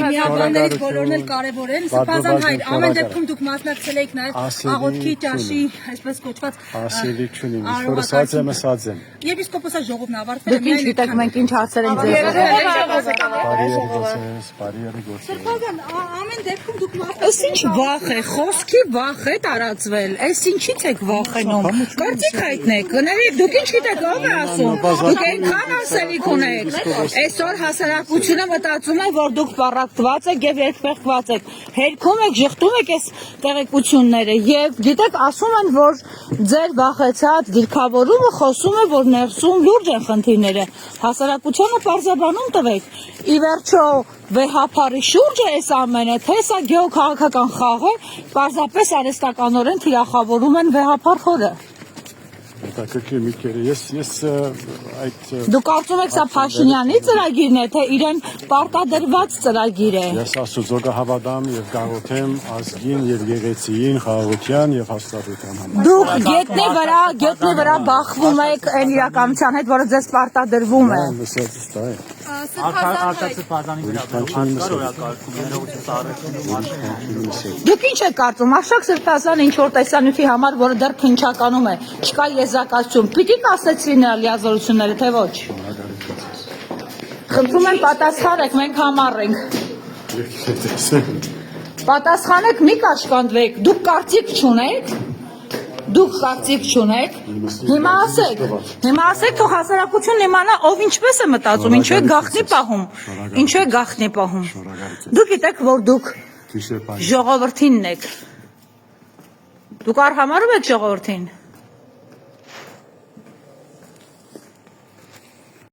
Միաբաններից բոլորն էլ կարևոր են։ Սրբազան հայր, ամեն դեպքում դուք մասնակցել եք նաև աղոթքի ճաշի, այսպես կոչված ասելիքին, որ սածեմ։ Եպիսկոպոսի ժողովն ավարտվել է։ Դուք ինչ գիտեք, մենք ինչ հարցեր ենք ձեզ։ Սրբազան, ամեն դեպքում դուք Այս ինչ վախ է, խոսքի վախ է տարածվել։ Այս ինչից եք վախենում։ Կարծիք հայտնեք, գներեք, դուք ինչ գիտեք, ով է ասում։ Դուք այնքան ասելիք ունեք։ Այսօր հասարակությունը մտածում է, որ դուք պառակտված եք եւ երկփեղկված եք։ Հերքում եք, ժխտում եք այս տեղեկությունները եւ գիտեք, ասում են, որ ձեր վախեցած դիրքավորումը խոսում է, որ ներսում լուրջ են խնդիրները։ Հասարակությանը պարզաբանում տվեք։ Ի վերջո վեհապարի շուրջը այս ամենը, թե սա գեոքաղաքական խաղ է, պարզապես արհեստականորեն թիրախավորում են վեհապար խորը։ Դուք կարծում եք սա Փաշինյանի ծրագիրն է, թե իրեն պարտադրված ծրագիր է։ Ես Աստծո կհավատամ եւ կաղոթեմ ազգին եւ եկեղեցիին, խաղաղության եւ հաստատության համար։ Դուք գետնի վրա բախվում եք այն իրականության հետ, որը ձեզ պարտադրվում է։ Դուք ինչ եք կարծում, Արշակ Սրբազան ինչ որ տեսանյութի համար, որը դեռ քննչականում է, չկա եզրակացություն, պիտի կասեցվի նրա լիազորությունները, թե ոչ։ Խնդրում եմ պատասխանեք, մենք համառ ենք։ Պատասխանեք, մի կաշկանդվեք, դուք կարծիք չունեք։ Հիմա ասեք, թող հասարակությունն իմանա, ով ինչպես է մտածում, ինչու է գաղտնի պահում։ Դուք գիտեք, որ դուք ժողովրդինն եք։ Դուք արհամարհում եք ժողովրդին։